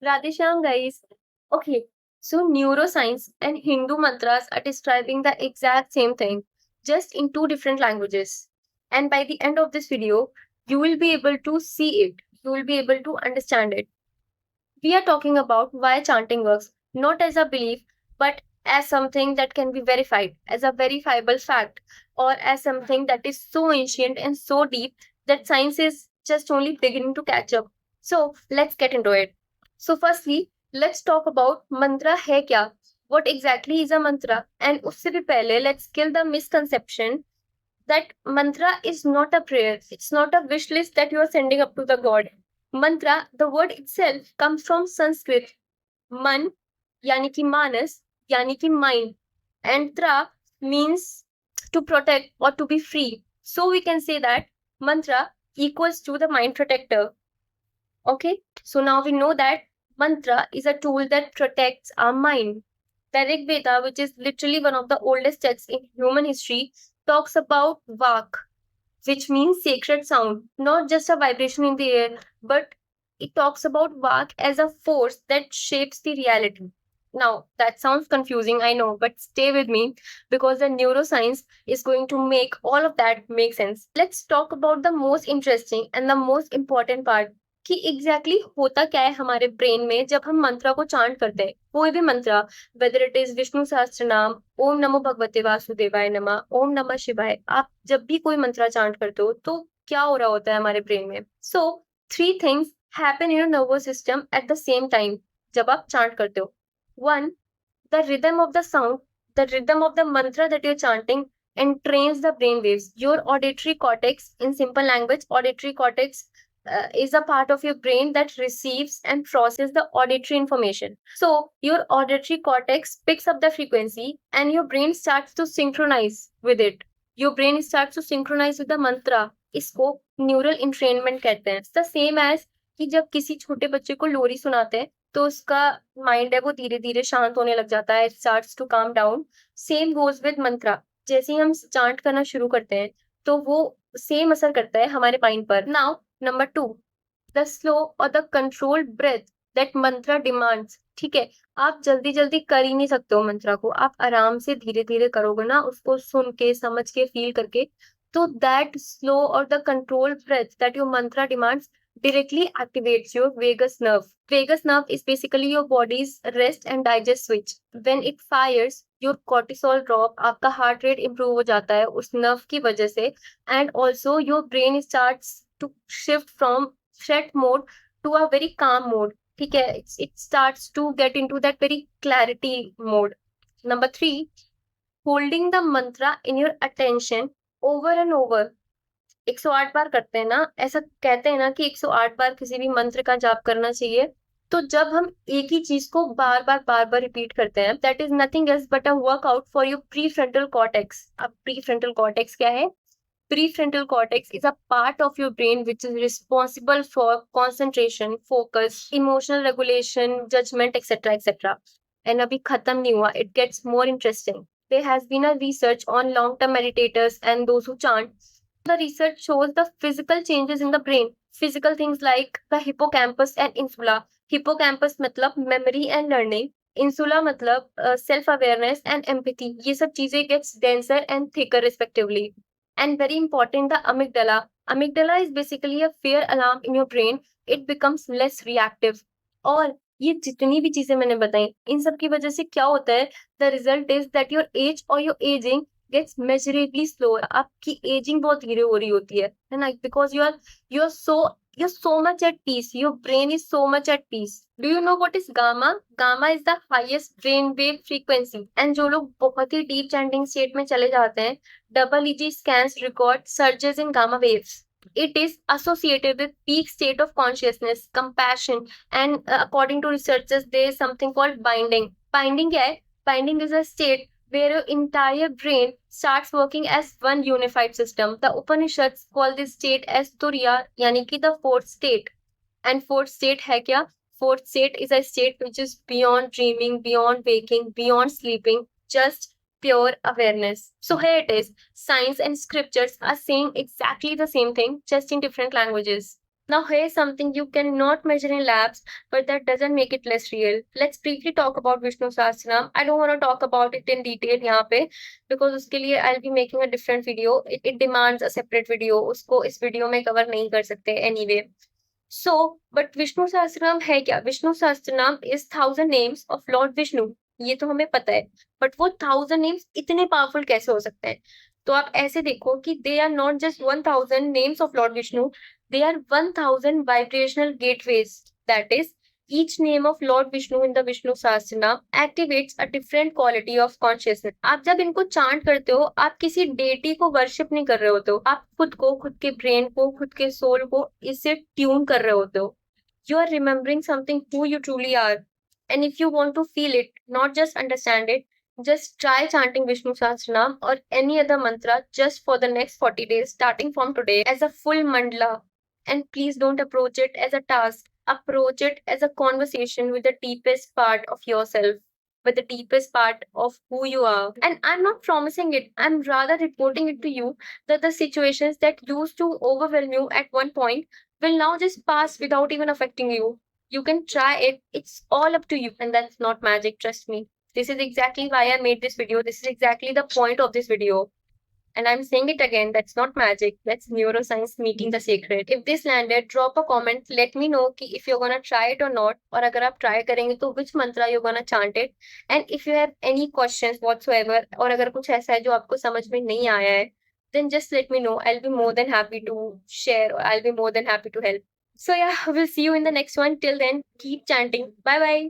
Radheshyam, guys. Okay, so neuroscience and Hindu mantras are describing the exact same thing, just in two different languages. And by the end of this video, you will be able to see it, you will be able to understand it. We are talking about why chanting works, not as a belief, but as something that can be verified, as a verifiable fact, or as something that is so ancient and so deep that science is just only beginning to catch up. So let's get into it. So, firstly, let's talk about mantra hai kya? What exactly is a mantra? And उससे भी पहले, let's kill the misconception that mantra is not a prayer. It's not a wish list that you are sending up to the god. Mantra, the word itself comes from Sanskrit. Man, yani ki manas, yani ki mind. And tra means to protect or to be free. So we can say that mantra equals to the mind protector. Okay, so now we know that mantra is a tool that protects our mind. The Rig Veda, which is literally one of the oldest texts in human history, talks about Vak, which means sacred sound, not just a vibration in the air, but it talks about Vak as a force that shapes the reality. Now, that sounds confusing, I know, but stay with me because the neuroscience is going to make all of that make sense. Let's talk about the most interesting and the most important part कि exactly होता क्या है हमारे brain में जब हम मंत्रा को chant करते हैं कोई भी मंत्रा वेदर इट इज विष्णु सहस्त्र नाम ओम नमो भगवते वासुदेवाय नमः ओम नमः शिवाय आप जब भी कोई मंत्रा चांट करते हो तो क्या हो रहा होता है हमारे ब्रेन में so three things happen in your nervous system at the same time जब आप चांट करते हो one the rhythm of the sound the rhythm of the mantra that you're chanting entrains the brain waves your auditory cortex in simple language auditory cortex is a part of your brain that receives and processes the auditory information. So, your auditory cortex picks up the frequency and your brain starts to synchronize with it. Your brain starts to synchronize with the mantra. इसको neural entrainment कहते हैं. It's the same as कि जब किसी छोटे बच्चे को लोरी सुनाते हैं तो उसका माइंड है वो धीरे धीरे शांत होने लग जाता है starts to calm down same goes with mantra जैसे ही हम चांट करना शुरू करते हैं तो वो सेम असर करता है हमारे माइंड पर now number two the slow और the controlled breath that mantra demands ठीक है आप जल्दी जल्दी कर ही नहीं सकते हो मंत्रा को आप आराम से धीरे धीरे करोगे ना उसको सुन के समझ के फील करके तो दैट स्लो और the controlled breath that your mantra demands directly activates your vagus nerve. Vagus nerve is basically your body's rest and digest switch. When it fires, your cortisol drop, आपका heart rate improve हो जाता है उस nerve की वजह से and also your brain starts to shift from threat mode to a very calm mode. ठीक है it starts to get into that very clarity mode. Number three, holding the mantra in your attention over and over 108 बार करते हैं ना ऐसा कहते हैं ना कि 108 बार किसी भी मंत्र का जाप करना चाहिए तो जब हम एक ही चीज को बार बार रिपीट करते हैं that is nothing else but a workout for your pre frontal cortex अब प्री फ्रंटल कॉर्टेक्स क्या है prefrontal cortex is a part of your brain which is responsible for concentration focus emotional regulation judgment etc etc and abhi khatam nahi hua it gets more interesting there has been a research on long term meditators and those who chant the research shows the physical changes in the brain physical things like the hippocampus and insula hippocampus matlab memory and learning insula matlab self awareness and empathy ये सब चीजें gets denser and thicker respectively and very important the amygdala amygdala is basically a fear alarm in your brain it becomes less reactive और ये जितनी भी चीजें मैंने बताई इन सब की वजह से क्या होता है the result is that your age और your ageing gets measurably slower आपकी एजिंग बहुत धीरे हो रही होती है ना because you're so much at peace your brain is so much at peace do you know what is gamma gamma is the highest brain wave frequency and जो लोग बहुत ही डीप चैंटिंग स्टेट में चले जाते हैं double EG scans record surges in gamma waves it is associated with peak state of consciousness compassion and according to researchers there is something called binding binding क्या है binding is a state where your entire brain starts working as one unified system. The Upanishads call this state as Turiya, yani ki the fourth state. And fourth state hai kya? Fourth state is a state which is beyond dreaming, beyond waking, beyond sleeping, just pure awareness. So here it is. Science and scriptures are saying exactly the same thing, just in different languages. Now, here's something you cannot measure in labs, but that doesn't make it less real. Let's briefly talk about Vishnu Sahasranam. I don't want to talk about it in detail यहाँ पे because उसके लिए I'll be making a different video. It demands a separate video. उसको इस video में cover नहीं कर सकते anyway. So, but Vishnu Sahasranam है क्या? Vishnu Sahasranam is 1000 names of Lord Vishnu. ये तो हमें पता है. But वो 1000 names इतने powerful कैसे हो सकते हैं? तो आप ऐसे देखो कि they are not just 1000 names of Lord Vishnu. They are 1000 vibrational gateways. That is, each name of Lord Vishnu in the Vishnu Sahasranam activates a different quality of consciousness. आप जब इनको चांट करते हो, आप किसी डेटी को worship नहीं कर रहे होते हो. आप खुद को, खुद के ब्रेन को, खुद के सोल को इससे ट्यून कर रहे होते हो. You are remembering something who you truly are. And if you want to feel it, not just understand it, just try chanting Vishnu Sahasranam or any other mantra just for the next 40 days, starting from today, as a full mandala. And please don't approach it as a task. Approach it as a conversation with the deepest part of yourself, with the deepest part of who you are. And I'm not promising it, I'm rather reporting it to you that the situations that used to overwhelm you at one point will now just pass without even affecting you. You can try it, it's all up to you. And that's not magic, trust me. This is exactly why I made this video. This is exactly the point of this video. And I'm saying it again, that's not magic. That's neuroscience meeting the sacred. If this landed, drop a comment. Let me know कि if you're gonna try it or not. और अगर आप try करेंगे तो which mantra you're gonna chant it. And if you have any questions whatsoever, और अगर कुछ ऐसा है जो आपको समझ में नहीं आया है, then just let me know. I'll be more than happy to share, or I'll be more than happy to help. So yeah, we'll see you in the next one. Till then, keep chanting. Bye bye.